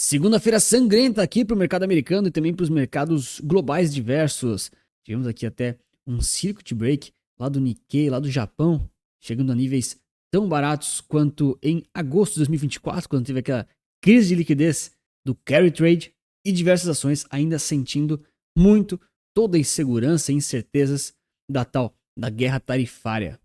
Segunda-feira sangrenta aqui para o mercado americano e também para os mercados globais diversos. Tivemos aqui até um circuit break lá do Nikkei, lá do Japão, chegando a níveis tão baratos quanto em agosto de 2024, quando teve aquela crise de liquidez do carry trade e diversas ações ainda sentindo muito toda a insegurança e incertezas da guerra tarifária.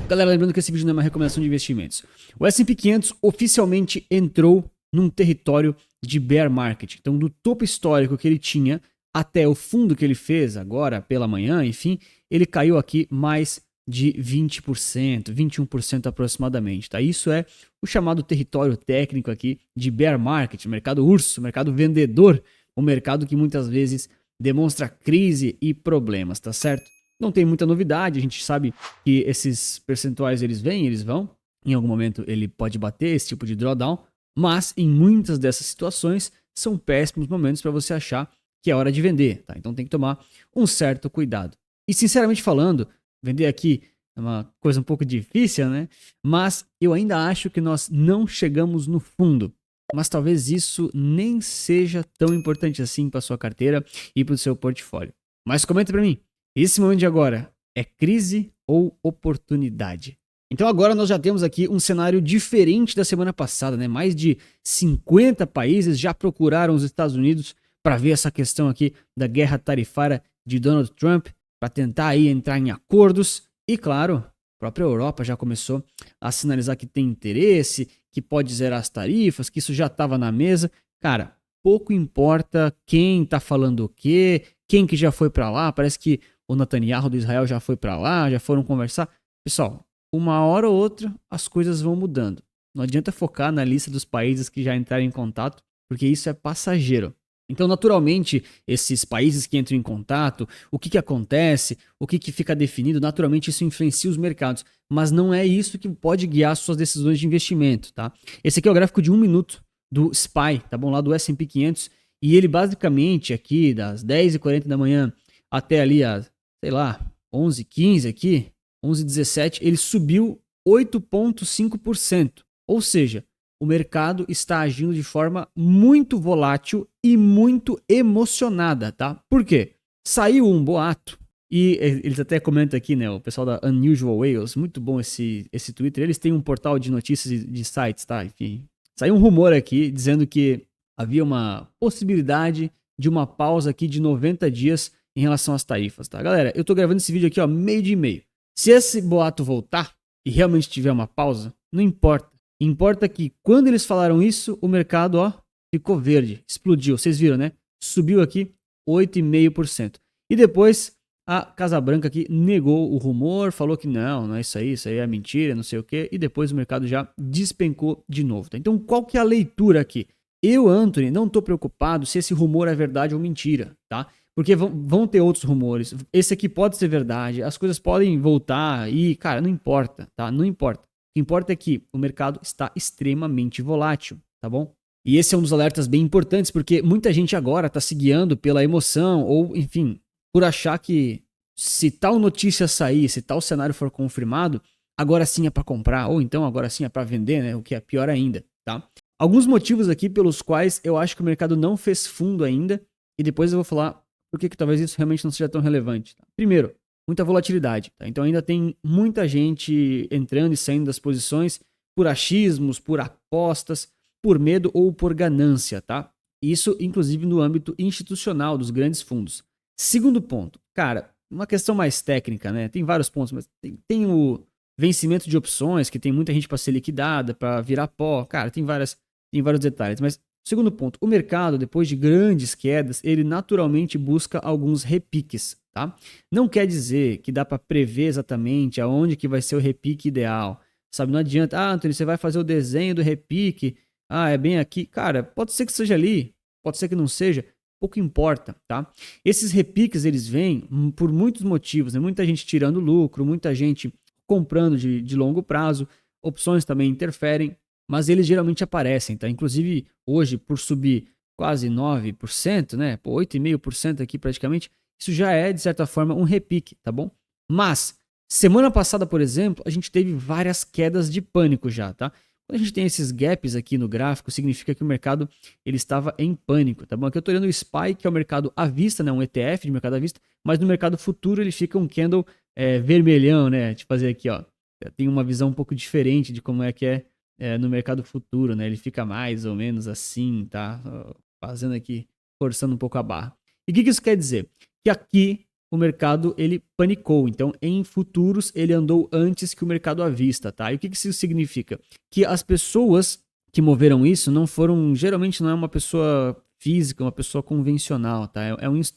Galera, lembrando que esse vídeo não é uma recomendação de investimentos. O S&P 500 oficialmente entrou num território de bear market. Então, do topo histórico que ele tinha até o fundo que ele fez agora pela manhã, enfim, ele caiu aqui mais de 20%, 21% aproximadamente, tá? Isso é o chamado território técnico aqui de bear market, mercado urso, mercado vendedor, um mercado que muitas vezes demonstra crise e problemas, tá certo? Não tem muita novidade, a gente sabe que esses percentuais eles vêm, eles vão, em algum momento ele pode bater esse tipo de drawdown, mas em muitas dessas situações são péssimos momentos para você achar que é hora de vender, tá? Então tem que tomar um certo cuidado. E sinceramente falando, vender aqui é uma coisa um pouco difícil, né? Mas eu ainda acho que nós não chegamos no fundo. Mas talvez isso nem seja tão importante assim para sua carteira e para o seu portfólio. Mas comenta para mim, esse momento de agora é crise ou oportunidade? Então agora nós já temos aqui um cenário diferente da semana passada, né? Mais de 50 países já procuraram os Estados Unidos para ver essa questão aqui da guerra tarifária de Donald Trump, para tentar aí entrar em acordos. E claro, a própria Europa já começou a sinalizar que tem interesse, que pode zerar as tarifas, que isso já estava na mesa. Cara, pouco importa quem está falando o quê, quem que já foi para lá. Parece que o Netanyahu do Israel já foi para lá, já foram conversar. Pessoal, uma hora ou outra as coisas vão mudando. Não adianta focar na lista dos países que já entraram em contato, porque isso é passageiro. Então, naturalmente, esses países que entram em contato, o que acontece, o que fica definido, naturalmente isso influencia os mercados. Mas não é isso que pode guiar suas decisões de investimento, tá? Esse aqui é o gráfico de 1 minuto do SPY, tá bom? Lá do S&P 500. E ele basicamente aqui, das 10h40 da manhã até ali às, sei lá, 11h15 aqui, 11h17, ele subiu 8,5%. Ou seja, o mercado está agindo de forma muito volátil e muito emocionada, tá? Por quê? Saiu um boato, e eles até comentam aqui, né, o pessoal da Unusual Whales, muito bom esse Twitter, eles têm um portal de notícias de sites, tá? Enfim, saiu um rumor aqui dizendo que havia uma possibilidade de uma pausa aqui de 90 dias em relação às tarifas, tá? Galera, eu tô gravando esse vídeo aqui, ó, meio dia e meio. Se esse boato voltar e realmente tiver uma pausa, não importa. Importa que quando eles falaram isso, o mercado, ó, ficou verde, explodiu. Vocês viram, né? Subiu aqui 8,5%. E depois a Casa Branca aqui negou o rumor, falou que não é isso aí é mentira, não sei o quê. E depois o mercado já despencou de novo, tá? Então qual que é a leitura aqui? Eu, Anthony, não estou preocupado se esse rumor é verdade ou mentira, tá? Porque vão ter outros rumores. Esse aqui pode ser verdade, as coisas podem voltar e, cara, não importa, tá? Não importa. O que importa é que o mercado está extremamente volátil, tá bom? E esse é um dos alertas bem importantes, porque muita gente agora está se guiando pela emoção ou, enfim, por achar que se tal notícia sair, se tal cenário for confirmado, agora sim é para comprar, ou então agora sim é para vender, né? O que é pior ainda, tá? Alguns motivos aqui pelos quais eu acho que o mercado não fez fundo ainda, e depois eu vou falar por que talvez isso realmente não seja tão relevante. Tá? Primeiro, muita volatilidade. Tá? Então ainda tem muita gente entrando e saindo das posições por achismos, por apostas, por medo ou por ganância. Tá? Isso, inclusive, no âmbito institucional dos grandes fundos. Segundo ponto, cara, uma questão mais técnica, né? Tem vários pontos, mas tem o vencimento de opções, que tem muita gente para ser liquidada, para virar pó. Cara, tem vários detalhes. Mas, segundo ponto, o mercado, depois de grandes quedas, ele naturalmente busca alguns repiques, tá? Não quer dizer que dá para prever exatamente aonde que vai ser o repique ideal, sabe? Não adianta, Anthony, você vai fazer o desenho do repique, é bem aqui. Cara, pode ser que seja ali, pode ser que não seja, pouco importa, tá? Esses repiques, eles vêm por muitos motivos, né? Muita gente tirando lucro, muita gente comprando de longo prazo, opções também interferem, mas eles geralmente aparecem, tá? Inclusive, hoje, por subir quase 9%, né? 8,5% aqui praticamente, isso já é, de certa forma, um repique, tá bom? Mas, semana passada, por exemplo, a gente teve várias quedas de pânico já, tá? Quando a gente tem esses gaps aqui no gráfico, significa que o mercado ele estava em pânico, tá bom? Aqui eu estou olhando o SPY, que é o mercado à vista, né? Um ETF de mercado à vista, mas no mercado futuro ele fica um candle vermelhão, né? Deixa eu fazer aqui, ó. Tem uma visão um pouco diferente de como é que é no mercado futuro, né? Ele fica mais ou menos assim, tá? Fazendo aqui, forçando um pouco a barra. E o que isso quer dizer? Que aqui o mercado ele panicou. Então, em futuros, ele andou antes que o mercado à vista, tá? E o que isso significa? Que as pessoas que moveram isso não foram, geralmente não é uma pessoa física, uma pessoa convencional, tá?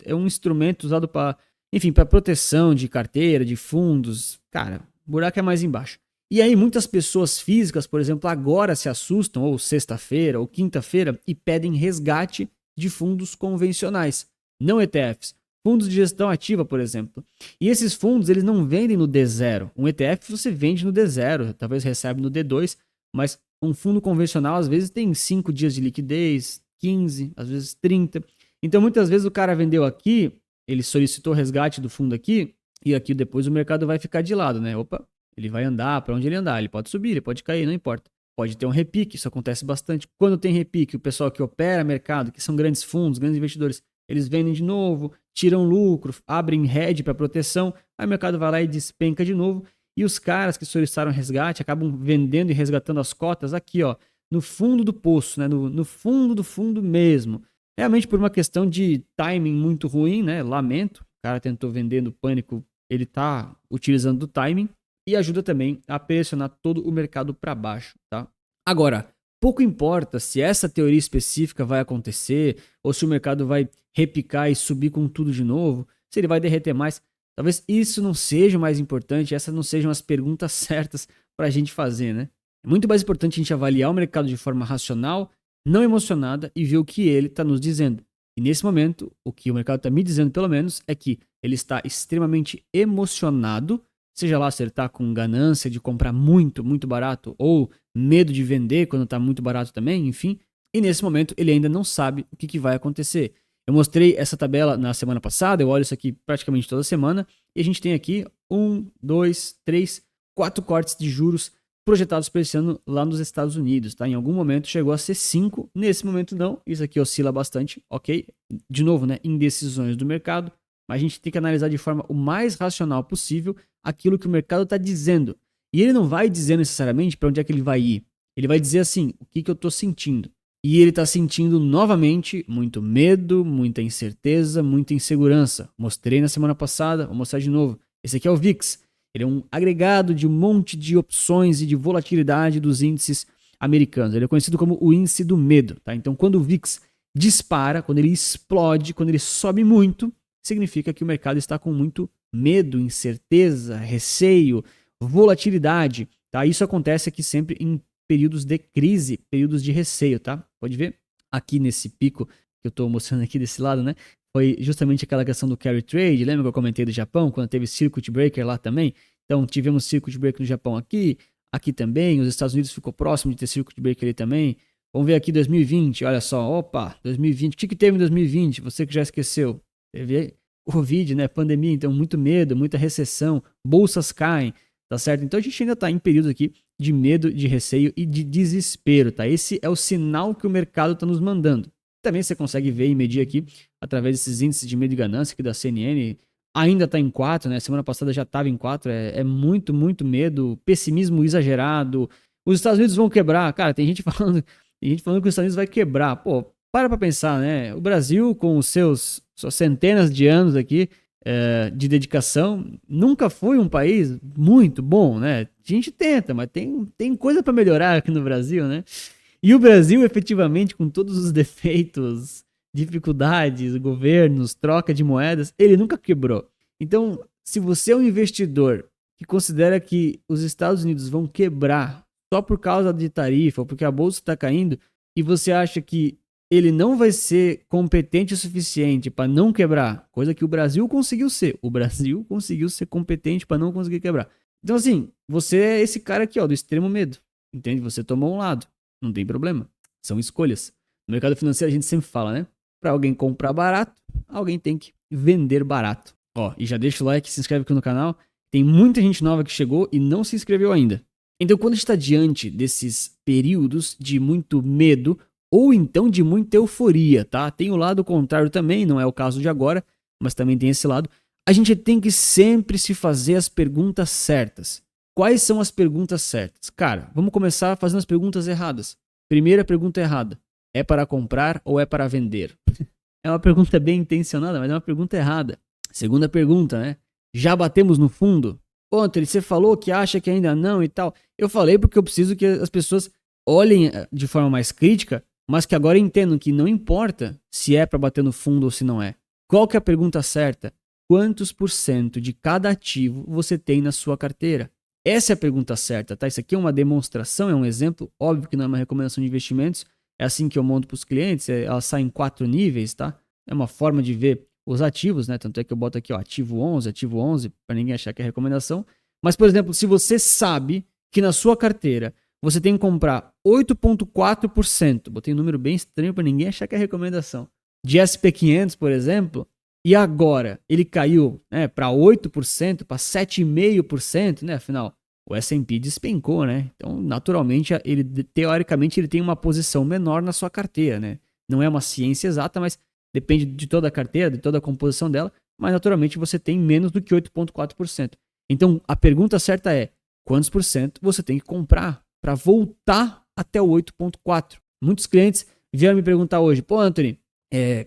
É um instrumento usado para, enfim, para proteção de carteira, de fundos. Cara, o buraco é mais embaixo. E aí muitas pessoas físicas, por exemplo, agora se assustam, ou sexta-feira, ou quinta-feira, e pedem resgate de fundos convencionais, não ETFs. Fundos de gestão ativa, por exemplo. E esses fundos, eles não vendem no D0. Um ETF você vende no D0, talvez recebe no D2, mas um fundo convencional, às vezes, tem 5 dias de liquidez, 15, às vezes 30. Então, muitas vezes o cara vendeu aqui, ele solicitou resgate do fundo aqui, e aqui depois o mercado vai ficar de lado, né? Opa, ele vai andar para onde ele andar, ele pode subir, ele pode cair, não importa. Pode ter um repique, isso acontece bastante. Quando tem repique, o pessoal que opera mercado, que são grandes fundos, grandes investidores, eles vendem de novo, tiram lucro, abrem hedge para proteção, aí o mercado vai lá e despenca de novo, e os caras que solicitaram resgate acabam vendendo e resgatando as cotas aqui, ó, no fundo do poço, né, no fundo do fundo mesmo. Realmente por uma questão de timing muito ruim, né, lamento, o cara tentou vender no pânico, ele tá utilizando do timing, e ajuda também a pressionar todo o mercado para baixo, tá? Agora, pouco importa se essa teoria específica vai acontecer ou se o mercado vai repicar e subir com tudo de novo, se ele vai derreter mais. Talvez isso não seja o mais importante, essas não sejam as perguntas certas para a gente fazer, né? É muito mais importante a gente avaliar o mercado de forma racional, não emocionada e ver o que ele está nos dizendo. E nesse momento, o que o mercado está me dizendo, pelo menos, é que ele está extremamente emocionado, seja lá se ele está com ganância de comprar muito, muito barato ou medo de vender quando está muito barato também, enfim. E nesse momento ele ainda não sabe o que vai acontecer. Eu mostrei essa tabela na semana passada, eu olho isso aqui praticamente toda semana e a gente tem aqui 1, 2, 3, 4 cortes de juros projetados para esse ano lá nos Estados Unidos, tá? Em algum momento chegou a ser 5, nesse momento não, isso aqui oscila bastante, ok? De novo, né, indecisões do mercado, mas a gente tem que analisar de forma o mais racional possível aquilo que o mercado está dizendo. E ele não vai dizer necessariamente para onde é que ele vai ir. Ele vai dizer assim, o que eu estou sentindo. E ele está sentindo novamente muito medo, muita incerteza, muita insegurança. Mostrei na semana passada, vou mostrar de novo. Esse aqui é o VIX. Ele é um agregado de um monte de opções e de volatilidade dos índices americanos. Ele é conhecido como o índice do medo. Tá? Então, quando o VIX dispara, quando ele explode, quando ele sobe muito, significa que o mercado está com muito medo, incerteza, receio, volatilidade, tá? Isso acontece aqui sempre em períodos de crise, períodos de receio, tá? Pode ver aqui nesse pico que eu estou mostrando aqui desse lado, né? Foi justamente aquela questão do carry trade, lembra que eu comentei do Japão, quando teve circuit breaker lá também? Então tivemos circuit breaker no Japão aqui também, os Estados Unidos ficou próximo de ter circuit breaker ali também. Vamos ver aqui 2020, olha só, opa, 2020, o que teve em 2020? Você que já esqueceu, teve Covid, né, pandemia, então muito medo, muita recessão, bolsas caem, tá certo? Então a gente ainda tá em período aqui de medo, de receio e de desespero, tá? Esse é o sinal que o mercado tá nos mandando. Também você consegue ver e medir aqui através desses índices de medo e ganância aqui da CNN, ainda tá em 4, né? Semana passada já tava em 4, é muito, muito medo, pessimismo exagerado. Os Estados Unidos vão quebrar, cara, tem gente falando que os Estados Unidos vai quebrar. Pô, para pensar, né? O Brasil, com os suas centenas de anos aqui de dedicação, nunca foi um país muito bom, né? A gente tenta, mas tem coisa para melhorar aqui no Brasil, né? E o Brasil, efetivamente, com todos os defeitos, dificuldades, governos, troca de moedas, ele nunca quebrou. Então, se você é um investidor que considera que os Estados Unidos vão quebrar só por causa de tarifa ou porque a bolsa está caindo, e você acha que ele não vai ser competente o suficiente para não quebrar, coisa que o Brasil conseguiu ser. O Brasil conseguiu ser competente para não conseguir quebrar. Então, assim, você é esse cara aqui, ó, do extremo medo. Entende? Você tomou um lado. Não tem problema. São escolhas. No mercado financeiro a gente sempre fala, né? Para alguém comprar barato, alguém tem que vender barato. Ó, e já deixa o like, se inscreve aqui no canal. Tem muita gente nova que chegou e não se inscreveu ainda. Então, quando a gente está diante desses períodos de muito medo ou então de muita euforia, tá? Tem o lado contrário também, não é o caso de agora, mas também tem esse lado. A gente tem que sempre se fazer as perguntas certas. Quais são as perguntas certas? Cara, vamos começar fazendo as perguntas erradas. Primeira pergunta errada: é para comprar ou é para vender? É uma pergunta bem intencionada, mas é uma pergunta errada. Segunda pergunta, né? Já batemos no fundo? Pô, Anthony, você falou que acha que ainda não e tal. Eu falei porque eu preciso que as pessoas olhem de forma mais crítica, mas que agora entendam que não importa se é para bater no fundo ou se não é. Qual que é a pergunta certa? Quantos por cento de cada ativo você tem na sua carteira? Essa é a pergunta certa, tá? Isso aqui é uma demonstração, é um exemplo. Óbvio que não é uma recomendação de investimentos. É assim que eu monto para os clientes. Ela sai em 4 níveis, tá? É uma forma de ver os ativos, né? Tanto é que eu boto aqui, ó, ativo 11, para ninguém achar que é recomendação. Mas, por exemplo, se você sabe que na sua carteira você tem que comprar 8,4%, botei um número bem estranho para ninguém achar que é recomendação, de SP500, por exemplo, e agora ele caiu, né, para 8%, para 7,5%, né? Afinal, o S&P despencou, né? Então, naturalmente, ele teoricamente ele tem uma posição menor na sua carteira, né? Não é uma ciência exata, mas depende de toda a carteira, de toda a composição dela, mas naturalmente você tem menos do que 8,4%. Então, a pergunta certa é: quantos por cento você tem que comprar para voltar até o 8,4%? Muitos clientes vieram me perguntar hoje: pô, Anthony,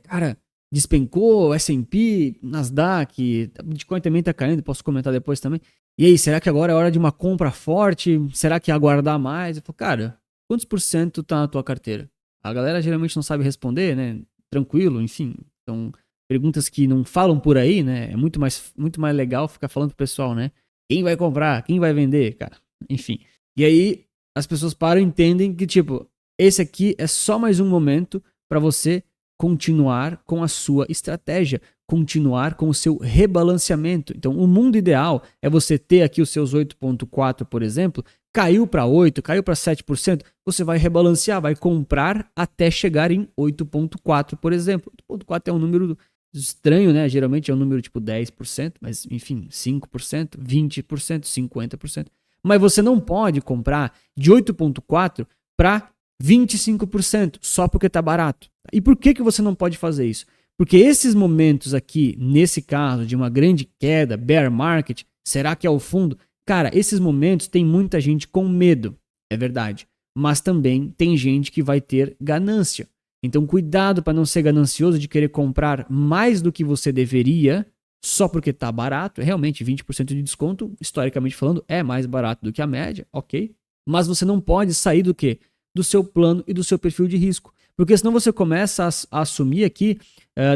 cara, despencou, S&P, Nasdaq, Bitcoin também está caindo, posso comentar depois também. E aí, será que agora é hora de uma compra forte? Será que aguardar mais? Eu falo, cara, quantos por cento tá na tua carteira? A galera geralmente não sabe responder, né? Tranquilo, enfim. Então, perguntas que não falam por aí, né? É muito mais legal ficar falando pro pessoal, né? Quem vai comprar? Quem vai vender, cara? Enfim. E aí, as pessoas param e entendem que, tipo, esse aqui é só mais um momento para você continuar com a sua estratégia, continuar com o seu rebalanceamento. Então, o mundo ideal é você ter aqui os seus 8,4%, por exemplo, caiu para 8%, caiu para 7%, você vai rebalancear, vai comprar até chegar em 8,4%, por exemplo. 8,4% é um número estranho, né? Geralmente é um número tipo 10%, mas enfim, 5%, 20%, 50%. Mas você não pode comprar de 8,4% para 25% só porque está barato. E por que você não pode fazer isso? Porque esses momentos aqui, nesse caso de uma grande queda, bear market, será que é o fundo? Cara, esses momentos tem muita gente com medo, é verdade. Mas também tem gente que vai ter ganância. Então cuidado para não ser ganancioso de querer comprar mais do que você deveria só porque está barato. Realmente 20% de desconto, historicamente falando, é mais barato do que a média, ok? Mas você não pode sair do quê? Do seu plano e do seu perfil de risco. Porque senão você começa a assumir aqui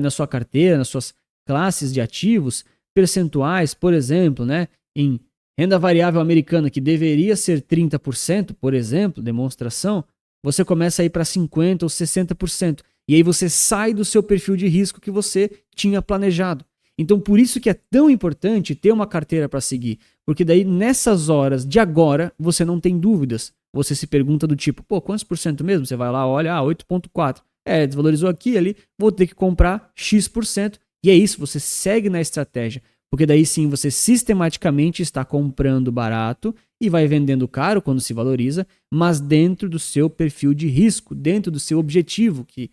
na sua carteira, nas suas classes de ativos, percentuais, por exemplo, né, em renda variável americana, que deveria ser 30%, por exemplo, demonstração, você começa a ir para 50% ou 60%. E aí você sai do seu perfil de risco que você tinha planejado. Então, por isso que é tão importante ter uma carteira para seguir. Porque daí, nessas horas de agora, você não tem dúvidas. Você se pergunta do tipo, pô, quantos por cento mesmo? Você vai lá, olha, 8,4%. Desvalorizou aqui e ali, vou ter que comprar X%. E é isso, você segue na estratégia. Porque daí sim, você sistematicamente está comprando barato e vai vendendo caro quando se valoriza, mas dentro do seu perfil de risco, dentro do seu objetivo, que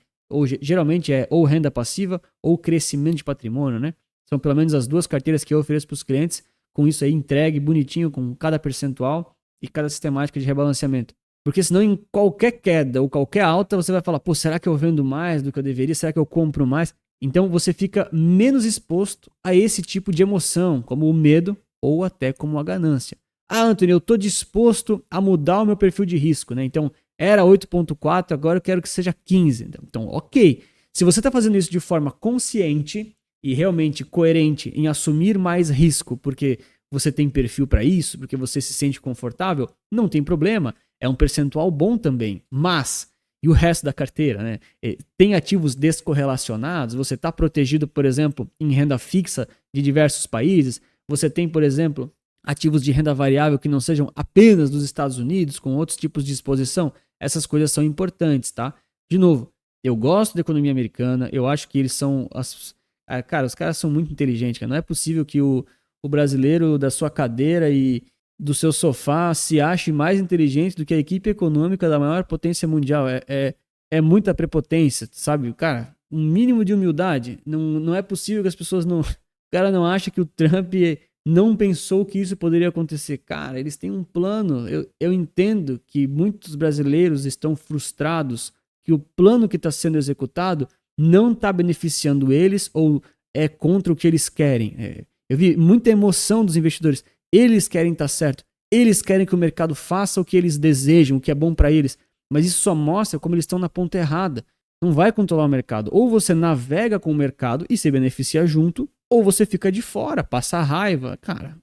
geralmente é ou renda passiva ou crescimento de patrimônio, né? São pelo menos as duas carteiras que eu ofereço para os clientes, com isso aí entregue bonitinho, com cada percentual e cada sistemática de rebalanceamento. Porque senão em qualquer queda ou qualquer alta você vai falar, pô, será que eu vendo mais do que eu deveria? Será que eu compro mais? Então você fica menos exposto a esse tipo de emoção, como o medo ou até como a ganância. Ah, Anthony, eu estou disposto a mudar o meu perfil de risco, né? Então era 8,4, agora eu quero que seja 15. Então, ok. Se você está fazendo isso de forma consciente e realmente coerente em assumir mais risco, porque você tem perfil para isso, porque você se sente confortável, não tem problema. É um percentual bom também. Mas, e o resto da carteira, né? Tem ativos descorrelacionados? Você está protegido, por exemplo, em renda fixa de diversos países? Você tem, por exemplo, ativos de renda variável que não sejam apenas dos Estados Unidos, com outros tipos de exposição? Essas coisas são importantes, tá? De novo, eu gosto da economia americana, eu acho que eles são... Cara, os caras são muito inteligentes, cara. Não é possível que o brasileiro da sua cadeira e do seu sofá se ache mais inteligente do que a equipe econômica da maior potência mundial. É muita prepotência, sabe? Cara, um mínimo de humildade. Não é possível que as pessoas não... O cara não acha que o Trump não pensou que isso poderia acontecer. Cara, eles têm um plano. Eu entendo que muitos brasileiros estão frustrados que o plano que está sendo executado não está beneficiando eles ou é contra o que eles querem. Eu vi muita emoção dos investidores. Eles querem estar certo. Eles querem que o mercado faça o que eles desejam, o que é bom para eles. Mas isso só mostra como eles estão na ponta errada. Não vai controlar o mercado. Ou você navega com o mercado e se beneficia junto, ou você fica de fora, passa raiva. Cara,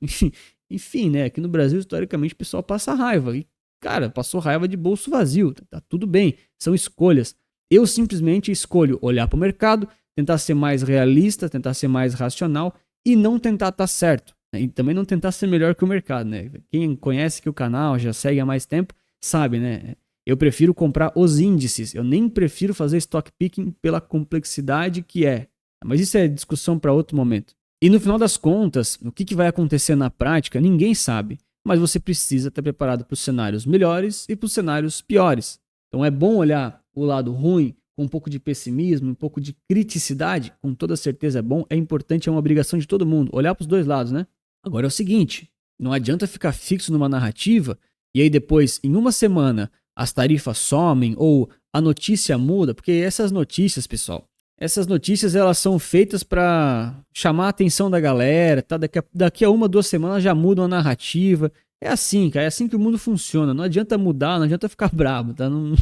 enfim, né? Aqui no Brasil, historicamente, o pessoal passa raiva. E, cara, passou raiva de bolso vazio. Tá tudo bem. São escolhas. Eu simplesmente escolho olhar para o mercado, tentar ser mais realista, tentar ser mais racional e não tentar estar certo. E também não tentar ser melhor que o mercado, né? Quem conhece aqui o canal, já segue há mais tempo, sabe, né? Eu prefiro comprar os índices. Eu nem prefiro fazer stock picking pela complexidade que é. Mas isso é discussão para outro momento. E no final das contas, o que vai acontecer na prática, ninguém sabe. Mas você precisa estar preparado para os cenários melhores e para os cenários piores. Então é bom olhar o lado ruim com um pouco de pessimismo, um pouco de criticidade. Com toda certeza é bom, é importante, é uma obrigação de todo mundo. Olhar para os dois lados, né? Agora é o seguinte, não adianta ficar fixo numa narrativa e aí depois, em uma semana, as tarifas somem ou a notícia muda, porque essas notícias, pessoal, essas notícias elas são feitas para chamar a atenção da galera, tá? Daqui a 1, 2 semanas já mudam a narrativa. É assim, cara, é assim que o mundo funciona. Não adianta mudar, não adianta ficar bravo, tá? Não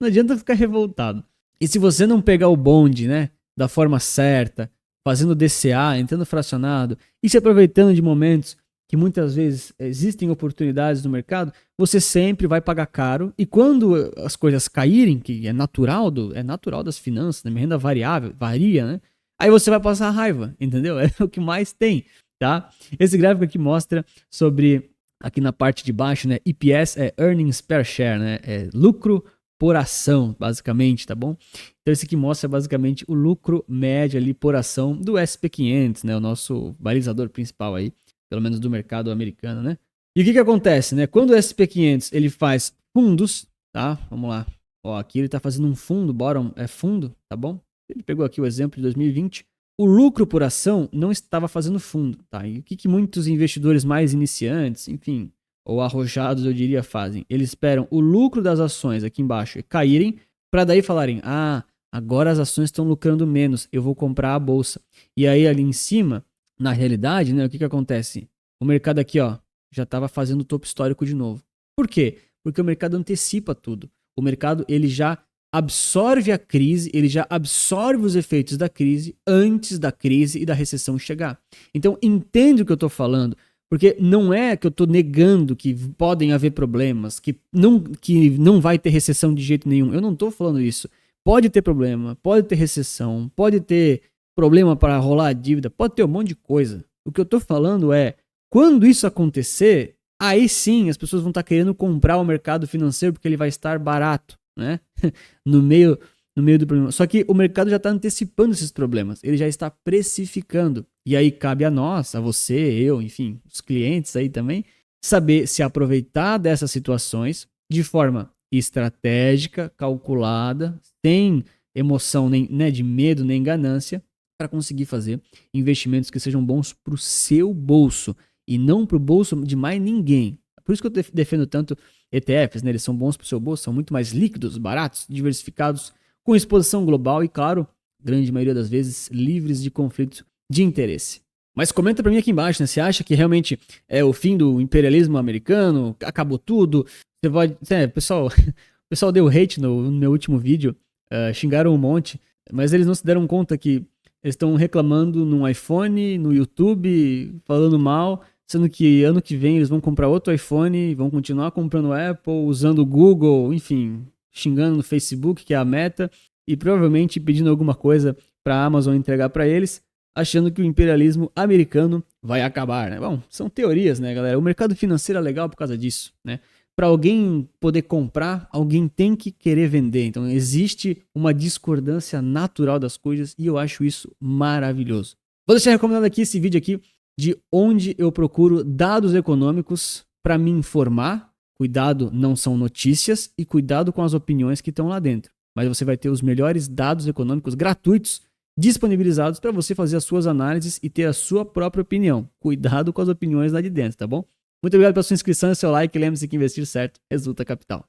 adianta ficar revoltado. E se você não pegar o bonde, né, da forma certa, fazendo DCA, entrando fracionado e se aproveitando de momentos que muitas vezes existem oportunidades no mercado, você sempre vai pagar caro. E quando as coisas caírem, que é natural das finanças, né? Minha renda variável, varia, né? Aí você vai passar raiva, entendeu? É o que mais tem, tá? Esse gráfico aqui mostra sobre, aqui na parte de baixo, né? EPS é Earnings Per Share, né? É lucro por ação, basicamente, tá bom? Então esse aqui mostra basicamente o lucro médio ali por ação do SP500, né? O nosso balizador principal aí, pelo menos do mercado americano, né? E o que acontece, né? Quando o SP500 ele faz fundos, tá? Vamos lá. Ó, aqui ele tá fazendo um fundo, bottom é fundo, tá bom? Ele pegou aqui o exemplo de 2020. O lucro por ação não estava fazendo fundo, tá? E o que muitos investidores mais iniciantes, enfim, ou arrojados, eu diria, fazem? Eles esperam o lucro das ações aqui embaixo caírem para daí falarem, agora as ações estão lucrando menos, eu vou comprar a bolsa. E aí ali em cima, na realidade, né, o que acontece? O mercado aqui, ó, já estava fazendo o topo histórico de novo. Por quê? Porque o mercado antecipa tudo. O mercado ele já absorve a crise, ele já absorve os efeitos da crise antes da crise e da recessão chegar. Então entende o que eu estou falando, porque não é que eu estou negando que podem haver problemas, que não vai ter recessão de jeito nenhum. Eu não estou falando isso. Pode ter problema, pode ter recessão, pode ter problema para rolar a dívida, pode ter um monte de coisa. O que eu estou falando é, quando isso acontecer, aí sim as pessoas vão estar querendo comprar o mercado financeiro porque ele vai estar barato, né? no meio do problema. Só que o mercado já está antecipando esses problemas, ele já está precificando. E aí cabe a nós, a você, eu, enfim, os clientes aí também, saber se aproveitar dessas situações de forma estratégica, calculada, sem emoção nem, né, de medo nem ganância, para conseguir fazer investimentos que sejam bons para o seu bolso e não para o bolso de mais ninguém. Por isso que eu defendo tanto ETFs, né? Eles são bons para o seu bolso, são muito mais líquidos, baratos, diversificados, com exposição global e, claro, grande maioria das vezes, livres de conflito de interesse. Mas comenta para mim aqui embaixo, né? Você acha que realmente é o fim do imperialismo americano? Acabou tudo? Você pode... o pessoal deu hate no meu último vídeo, xingaram um monte, mas eles não se deram conta que eles estão reclamando no iPhone, no YouTube, falando mal, sendo que ano que vem eles vão comprar outro iPhone, vão continuar comprando Apple, usando o Google, enfim, xingando no Facebook, que é a Meta, e provavelmente pedindo alguma coisa para a Amazon entregar para eles, achando que o imperialismo americano vai acabar, né? Bom, são teorias, né, galera? O mercado financeiro é legal por causa disso, né? Para alguém poder comprar, alguém tem que querer vender. Então existe uma discordância natural das coisas e eu acho isso maravilhoso. Vou deixar recomendado aqui esse vídeo aqui de onde eu procuro dados econômicos para me informar, cuidado, não são notícias, e cuidado com as opiniões que estão lá dentro. Mas você vai ter os melhores dados econômicos gratuitos disponibilizados para você fazer as suas análises e ter a sua própria opinião. Cuidado com as opiniões lá de dentro, tá bom? Muito obrigado pela sua inscrição e seu like. Lembre-se que investir certo resulta capital.